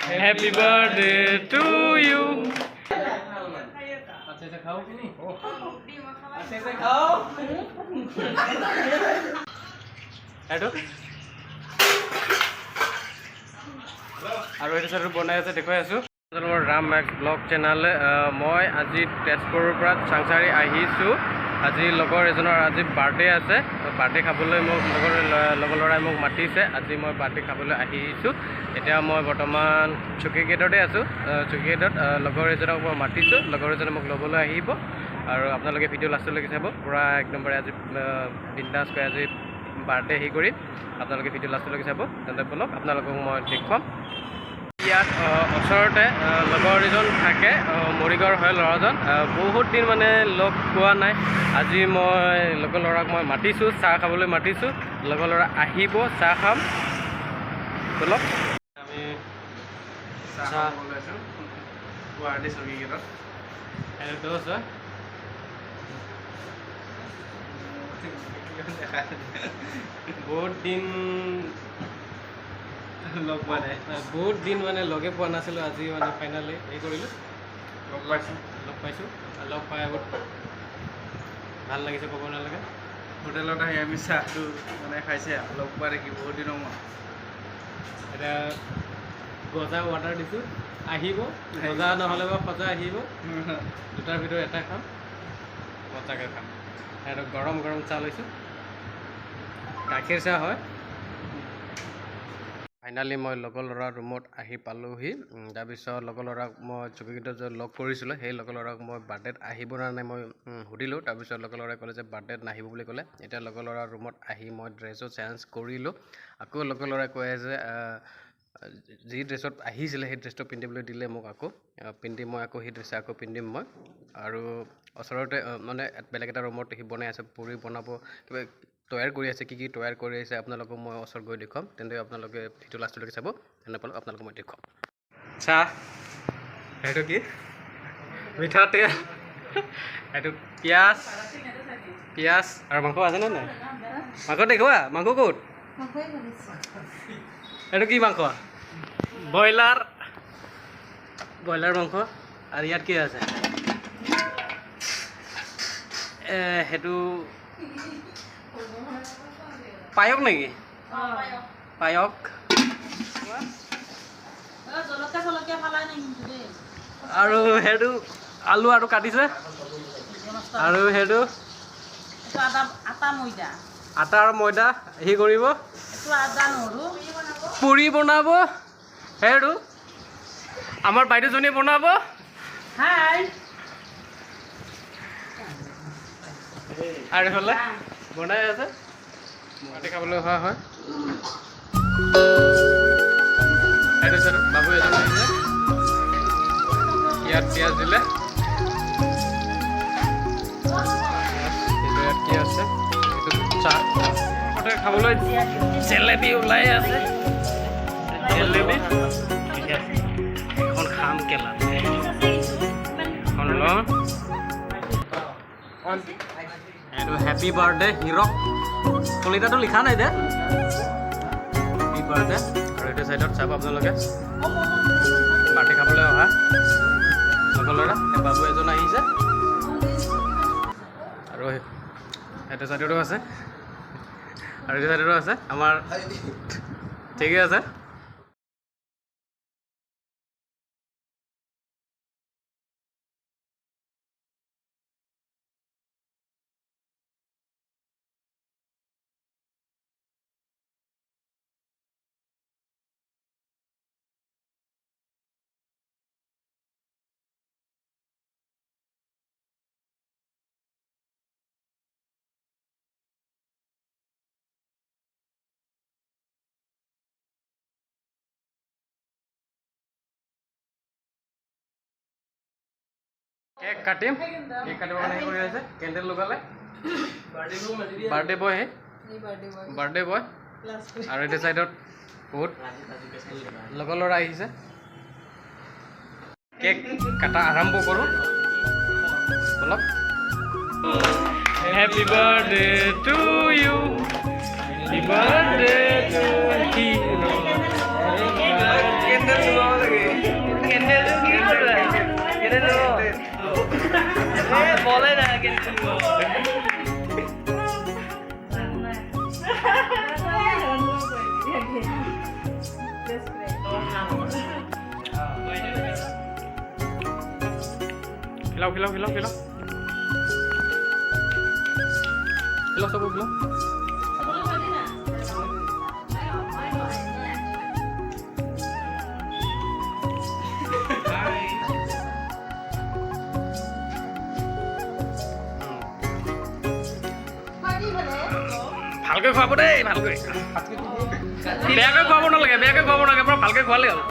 Happy birthday to you. আৰু এইটো চাইডত বনাই আছে দেখুৱাই আছোঁ ৰাম মেক্স ব্লগ চেনেল। মই আজি তেজপুৰৰ পৰা চাংচাৰি আহিছোঁ। আজি লগৰ এজনৰ আজি বাৰ্থডে আছে। বাৰ্থডে খাবলৈ মোক লগৰ ল'ৰাই মোক মাতিছে। আজি মই বাৰ্থডে খাবলৈ আহিছোঁ। এতিয়া মই বৰ্তমান চকী গেটতে আছোঁ। চকী গেটত লগৰ এজনক মই মাতিছোঁ। লগৰ এজনে মোক ল'বলৈ আহিব আৰু আপোনালোকে ভিডিঅ' লাষ্টলৈকে চাব। পূৰা একদমবাৰে আজি বিন্দাছকৈ আজি বাৰ্থডে হেৰি কৰি আপোনালোকে ভিডিঅ' লাষ্টলৈকে চাব। তেন্তে বলক আপোনালোকক মই দেখুৱাম। ইয়াত ওচৰতে লগৰ এজন থাকে, মৰিগাঁৱৰ হয় ল'ৰাজন। বহুত দিন মানে লগ পোৱা নাই। আজি মই লগৰ ল'ৰাক মই মাতিছোঁ, চাহ খাবলৈ মাতিছোঁ। লগৰ ল'ৰা আহিব, চাহ খাম। বলক আমি চাহ খাবলৈ আছোঁ গুৱাহাটী চকী গেটত। এইটো আছে বহুত দিন লগ পোৱা নাই, বহুত দিন মানে লগে পোৱা নাছিলোঁ। আজি মানে ফাইনেলি হেৰি কৰিলোঁ, লগ পাইছোঁ। লগ পাই বহুত ভাল লাগিছে, ক'ব নালাগে। হোটেলত আহি আমি চাহটো মানে খাইছে, লগ পোৱা দেখি বহুত দিনৰ মূৰত। এতিয়া গজা অৰ্ডাৰ দিছোঁ, আহিব। গজা নহ'লে বা সজা আহিব, দুটাৰ ভিতৰত এটা খাম, মজাকৈ খাম। আৰু গৰম গৰম চাহ লৈছোঁ, গাখীৰ চাহ হয়। ফাইনেলি মই লগৰ ল'ৰাৰ ৰুমত আহি পালোঁহি। তাৰপিছত লগৰ ল'ৰাক মই চকী গেটত লগ কৰিছিলোঁ। সেই লগৰ ল'ৰাক মই বাৰ্থডেত আহিব নে নাই মই সুধিলোঁ। তাৰপিছত লগৰ ল'ৰাই ক'লে যে বাৰ্থডেত নাহিব বুলি ক'লে। এতিয়া লগৰ ল'ৰাৰ ৰুমত আহি মই ড্ৰেছো চেঞ্জ কৰিলোঁ। আকৌ লগৰ ল'ৰাই কৈ আছে যি ড্ৰেছত আহিছিলে সেই ড্ৰেছটো পিন্ধিবলৈ দিলে মোক। আকৌ পিন্ধিম মই, আকৌ সেই ড্ৰেছ আকৌ পিন্ধিম মই। আৰু ওচৰতে মানে বেলেগ এটা ৰুমত সি বনাই আছে, পুৰি বনাব, কিবা তৈয়াৰ কৰি আছে। কি তৈয়াৰ কৰি আছে আপোনালোকক মই ওচৰত গৈ দেখুৱাম। তেন্তে আপোনালোকে ভিডিঅ' লাষ্টলৈকে চাব। তেনেপালক আপোনালোকক মই দেখুৱাম। চাহ, সেইটো কি মিঠাতেল, এইটো পিঁয়াজ আৰু মাংস আছেনে নাই? মাংস দেখুওৱা, মাংস ক'ত? এইটো কি মাংস? ব্ৰইলাৰ মাংস। আৰু ইয়াত কি আছে? সেইটো পায়স নেকি? পায়স। আৰু সেইটো আলু আৰু কাটিছে। আৰু সেইটো আটা আৰু ময়দা হেৰি কৰিব, পুৰি বনাব। সেইটো আমাৰ বাইদেউজনীয়ে বনাব। আৰু এইফালে বনাই আছে, মাটি খাবলৈ অহা হয়। সেইটো চাইডত বাবু এজন আহিছে, ইয়াত পিঁয়াজ দিলে। ইয়াত কি আছে? এইটো চাহ খাবলৈ জেলেবি ওলাই আছে। জেলেবি এখন খাম কেলা, এখন লওঁ। এইটো হেপী বাৰ্থডে হিৰক। কলিতাটো লিখা নাই দে, হেপী বাৰ্থডে। আৰু এইটো চাইডত চাব আপোনালোকে বাৰ্থডে খাবলৈ অহা লগৰ ল'ৰা বাবু এজন আহিছে। আৰু এইটো চাইডতো আছে, আৰু এইটো চাইডতো আছে আমাৰ। ঠিকে আছে। কেক কাটিম, কেক কাটিবৰ কাৰণে কৰি আছে। কেণ্ডেল লগালে, বাৰ্থডে বয়। বাৰ্থডে বয়। আৰু এইটো চাইডত বহুত লগৰ ল'ৰা আহিছে। কেক কাটা আৰম্ভ কৰোঁ, বলক। Happy birthday to you, happy birthday to hero'. Candle লগাব লাগে। বলে না কিন্তু Khilau सब खिलाओ ভালকৈ খুৱাব দেই ভালকৈ বেয়াকৈ খুৱাব নালাগে পুৰা ভালকৈ খুৱালে হ'ল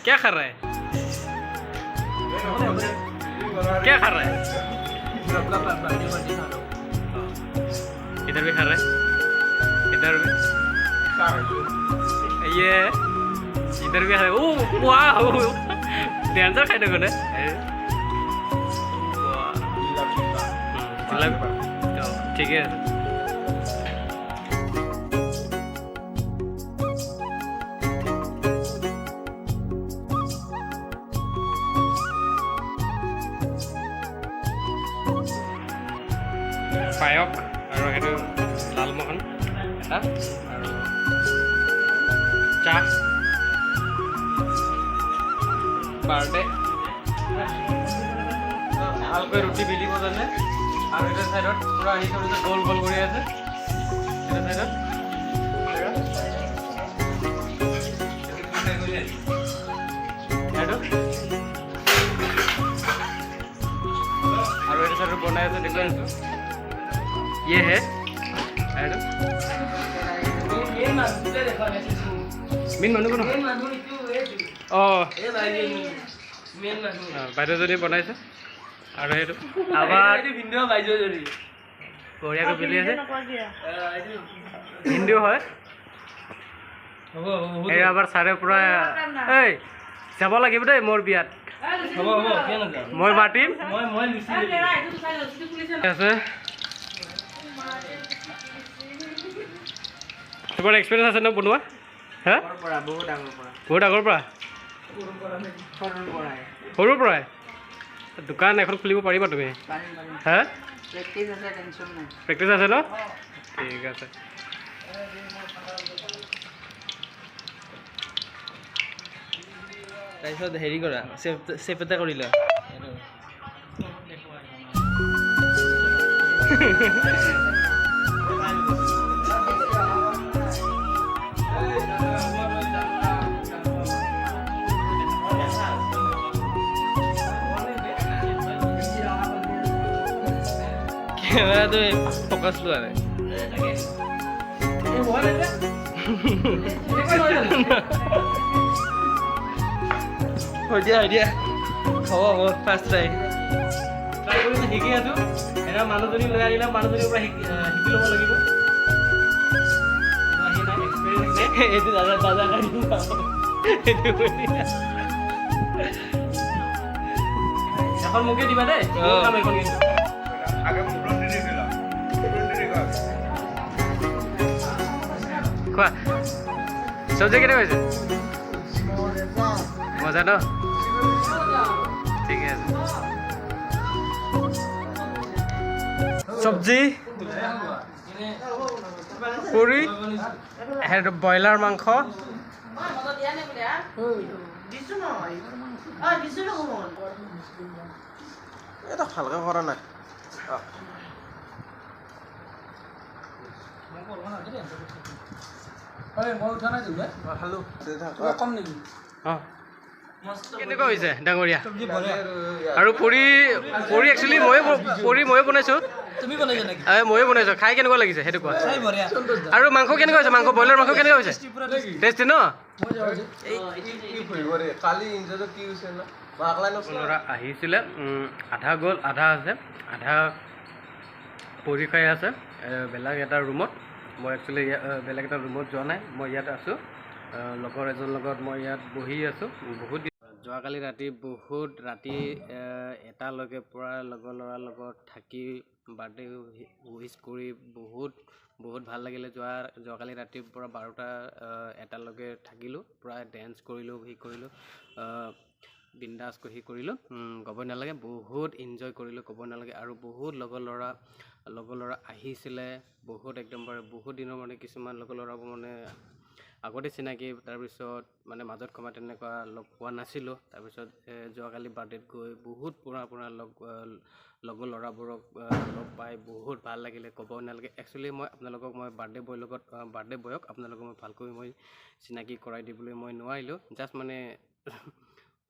क्या कर रहा है इधर भी खा रहा है इधर भी ये इधर भी खा रहा है ओ वाह ध्यान से खाने को ना ठीक है পায়ক আৰু সেইটো লালমোহন এটা আৰু চাহ বাৰ্থডে ভালকৈ ৰুটি বেলিব জানে আৰু এটা চাইডত পুৰা আহি কৰিছে গোল গোল কৰি আছে এটা চাইডত আৰু এটা চাইডত বনাই আছে দেখুৱাই আছো ये है মেইন মানুহ কোন অঁ বাইদেউজনী বনাইছে আৰু সেইটো আবাৰ বঢ়িয়াকৈ বেলি আছে হিন্দু হয় এই আবাৰ ছাৰে পুৰা এই যাব লাগিব দেই মোৰ বিয়াত মই মাতিম আছে তোমাৰ এক্সপিৰিয়েঞ্চ আছে ন বনোৱা হা বহুত আগৰ পৰা সৰুৰ পৰাই দোকান এখন খুলিব পাৰিবা তুমি হা প্ৰেক্টিচ আছে ন ঠিক আছে তাৰপিছত হেৰি কৰা চেপ এটা কৰি লোৱা কেমেৰাটো ফকাছ লোৱা নাই হয় দিয়া হ'ব ফাৰ্ষ্ট ট্ৰাই কৰি শিকি আছো এটা মানুহজনী লৈ আহিলে মানুহজনীৰ পৰা শিকি ল'ব লাগিব এইটো দাদা এখন মোকে দিবা দেই এখন কিন্তু কোৱা চব্জি কেনে হৈছে মজা ন ঠিকে আছে চব্জি পুৰি সেইটো ব্ৰইলাৰ মাংস এটা ভালকৈ কৰা নাই কেনেকুৱা হৈছে ডাঙৰীয়া আৰু পুৰি একচুৱেলি ময়ে বনাইছোঁ ময়ে বনাইছোঁ খাই কেনেকুৱা লাগিছে সেইটো কোৱা আৰু মাংস কেনেকুৱা হৈছে মাংস ব্ৰইলাৰ মাংস কেনেকুৱা হৈছে টেষ্টি ন ল'ৰা আহিছিলে আধা গ'ল আধা আছে আধা পঢ়ি খাই আছে বেলেগ এটা ৰুমত মই একচুৱেলি বেলেগ এটা ৰুমত যোৱা নাই মই ইয়াত আছোঁ লগৰ এজনৰ লগত মই ইয়াত বহি আছোঁ বহুত যোৱাকালি ৰাতি বহুত ৰাতি এটালৈকে পূৰা লগৰ ল'ৰাৰ লগত থাকি বাৰ্থডে উইচ কৰি বহুত ভাল লাগিলে যোৱাকালি ৰাতিৰ পৰা 12টা এটালৈকে থাকিলোঁ পূৰা ডেন্স কৰিলোঁ কৰিলোঁ বিন্দাছ কৰিলোঁ ক'ব নালাগে বহুত এনজয় কৰিলোঁ ক'ব নালাগে আৰু বহুত লগৰ ল'ৰা আহিছিলে বহুত একদম বহুত দিনৰ মানে কিছুমান লগৰ ল'ৰাবোৰ মানে আগতে চিনাকি তাৰপিছত মানে মাজত কমা তেনেকুৱা লগ পোৱা নাছিলোঁ তাৰপিছত যোৱাকালি বাৰ্থডেত গৈ বহুত পুৰণা লগৰ ল'ৰাবোৰক লগ পাই বহুত ভাল লাগিলে ক'ব নালাগে একচুৱেলি মই আপোনালোকক মই বাৰ্থডে বয়ক আপোনালোকক মই ভালকৈ মই চিনাকি কৰাই দিবলৈ মই নোৱাৰিলোঁ জাষ্ট মানে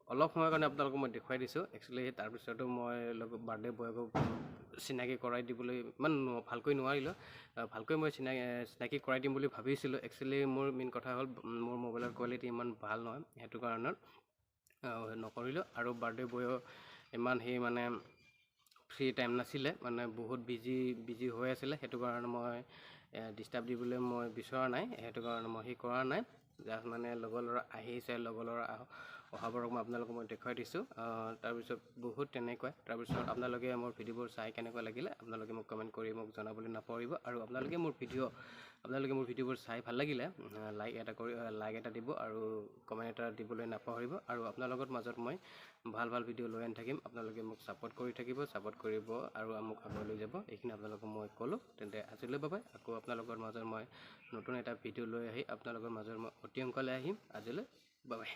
অলপ সময়ৰ কাৰণে আপোনালোকক মই দেখুৱাই দিছোঁ একচুৱেলি তাৰপিছতো মই বাৰ্থডে বয়কক চিনাকি কৰাই দিবলৈ ইমান ভালকৈ নোৱাৰিলোঁ ভালকৈ মই চিনাকি কৰাই দিম বুলি ভাবিছিলোঁ একচুৱেলি মোৰ মেইন কথা হ'ল মোৰ মোবাইলৰ কোৱালিটি ইমান ভাল নহয় সেইটো কাৰণত নকৰিলোঁ আৰু বাৰ্থডে বয়ো ইমান সেই মানে ফ্ৰী টাইম নাছিলে মানে বহুত বিজি হৈ আছিলে সেইটো কাৰণে মই ডিষ্টাৰ্ব দিবলৈ মই বিচৰা নাই সেইটো কাৰণে মই সেই কৰা নাই জাষ্ট মানে লগৰ ল'ৰা আহিছে লগৰ ল'ৰা অহাবোৰক মই আপোনালোকক মই দেখুৱাই দিছোঁ তাৰপিছত বহুত তেনেকুৱাই তাৰপিছত আপোনালোকে মোৰ ভিডিঅ'বোৰ চাই কেনেকুৱা লাগিলে আপোনালোকে মোক কমেণ্ট কৰি মোক জনাবলৈ নাপাহৰিব আৰু আপোনালোকে মোৰ ভিডিঅ'বোৰ চাই ভাল লাগিলে লাইক এটা দিব আৰু কমেণ্ট এটা দিবলৈ নাপাহৰিব আৰু আপোনালোকৰ মাজত মই ভাল ভিডিঅ' লৈ আনি থাকিম আপোনালোকে মোক ছাপোৰ্ট কৰি থাকিব ছাপোৰ্ট কৰিব আৰু মোক আগুৱাই লৈ যাব এইখিনি আপোনালোকক মই ক'লোঁ তেন্তে আজিলৈ বাই আকৌ আপোনালোকৰ মাজত মই নতুন এটা ভিডিঅ' লৈ আহি আপোনালোকৰ মাজত মই অতি সোনকালে আহিম আজিলৈ বাই